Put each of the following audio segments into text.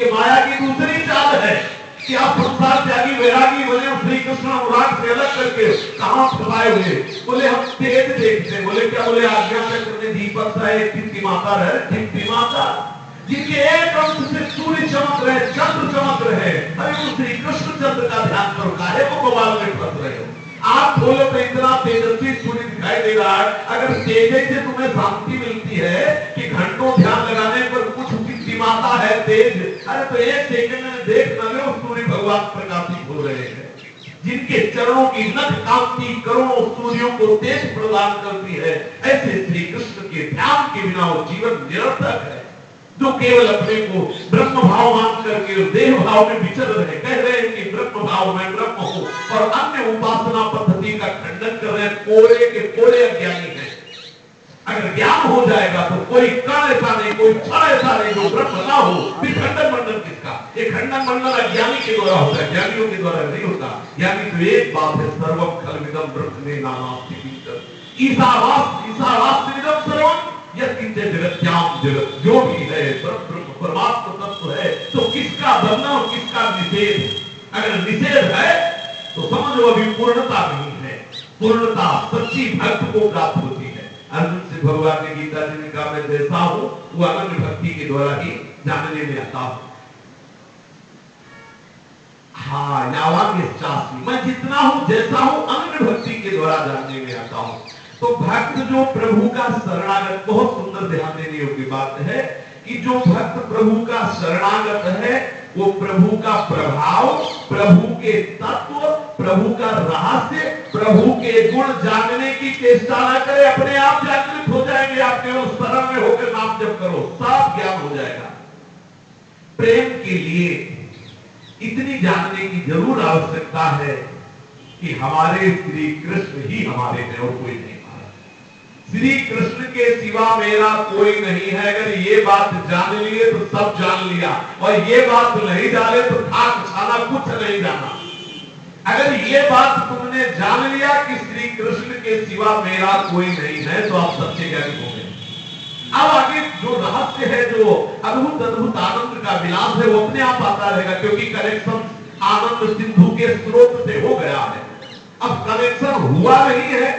ये माया की दूसरी चाल है कि आप संसार त्यागी वैरागी बने और श्री कृष्ण अनुराग से अलग करके कहां फसाए हुए। बोले हम तेज देखते, बोले क्या? बोले आज्ञा चक्र में दीपक सा एक टिमटिमाता है, टिमटिमाता, जिनके एक अंश से सूर्य चमक रहे, चंद्र चमक रहे। अरे वो श्री कृष्ण चंद्र का ध्यान करो, काहे को बवाल में फंस रहे हो? आप खोलो तो इतना तेजस्वी सूर्य दिखाई दे रहा है। अगर तेजे से तुम्हें शांति मिलती है कि घंटों ध्यान लगाने पर कुछ टिमटिमाता है तेज, अरे तो एक सेकंड में देख न लो सूर्य भगवान प्रकाशित हो रहे हैं। जिनके चरणों की नख कांति करोड़ों सूर्यों को तेज प्रदान करती है, ऐसे श्री कृष्ण के ध्यान के बिना वो जीवन निरर्थक है। जो केवल अपने को ब्रह्म भाव मान करके देह भाव में विचर रहे, कह रहे हैं कि ब्रह्म भाव में ब्रह्म हो, और अन्य उपासना पद्धति का खंडन कर रहे हैं, कोड़े के कोड़े अज्ञानी हैं। अगर ज्ञान हो जाएगा तो कोई कण ऐसा नहीं, कोई क्षण ऐसा नहीं जो ब्रह्म ना हो, फिर खंडन मंडन किसका? ये खंडन मंडन अज्ञानी के द्वारा होता है, ज्ञानियों के द्वारा नहीं होता। यानी तो एक बात है, सर्वम खलविदम ब्रह्म में नानास्ति ईशावास्यमिदं सर्वम यत्किंचित् जगत्याम जगत, जो भी है ब्रह्म परमात्मा तत्व है। तो किसका वर्णन और किसका निषेध? अगर निषेध है तो समझो अभी पूर्णता नहीं है। पूर्णता सच्ची भक्त को प्राप्त होती है। अर्जुन से भगवान ने गीता जी ने कहा, मैं जैसा हूं वो अनन्य भक्ति के द्वारा ही जानने में आता हूं। हाँ, मैं जितना हूं जैसा हूं अनन्य भक्ति के द्वारा जानने में आता हूं। तो भक्त जो प्रभु का शरणागत, बहुत सुंदर ध्यान देने योग्य बात है कि जो भक्त प्रभु का शरणागत है वो प्रभु का प्रभाव, प्रभु के तत्व, प्रभु का रहस्य, प्रभु के गुण जानने की चेष्टा न करे, अपने आप जागृत हो जाएंगे। आप केवल शरण में होकर नाम जप करो, सब ज्ञान हो जाएगा। प्रेम के लिए इतनी जानने की जरूर आवश्यकता है कि हमारे श्री कृष्ण ही हमारे हैं और कोई नहीं। श्री कृष्ण के सिवा मेरा कोई नहीं है। अगर ये बात जान लिए तो सब जान लिया, और ये बात नहीं जाने तो खाक खाना कुछ नहीं जाना। अगर ये बात तुमने जान लिया कि श्री कृष्ण के सिवा मेरा कोई नहीं है, तो आप सच्चे ज्ञानी हो गए। अब आगे जो रहस्य है, जो अद्भुत अद्भुत आनंद का विलास है, वो अपने आप आता रहेगा, क्योंकि कनेक्शन आनंद सिंधु के स्रोत से हो गया है। अब कनेक्शन हुआ नहीं है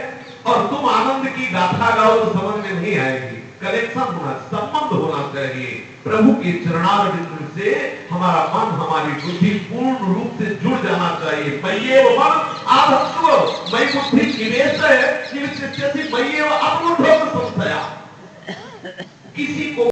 और तुम आनंद की गाथा गाओ तो समझ में नहीं आएगी। कनेक्शन होना, संबंध होना चाहिए। प्रभु के चरणारविंद से हमारा मन, हमारी बुद्धि पूर्ण रूप से जुड़ जाना चाहिए। मय्येव मन आधत्स्व, मयि बुद्धि निवेश है, मय्येव अमूढ़ संशया। किसी को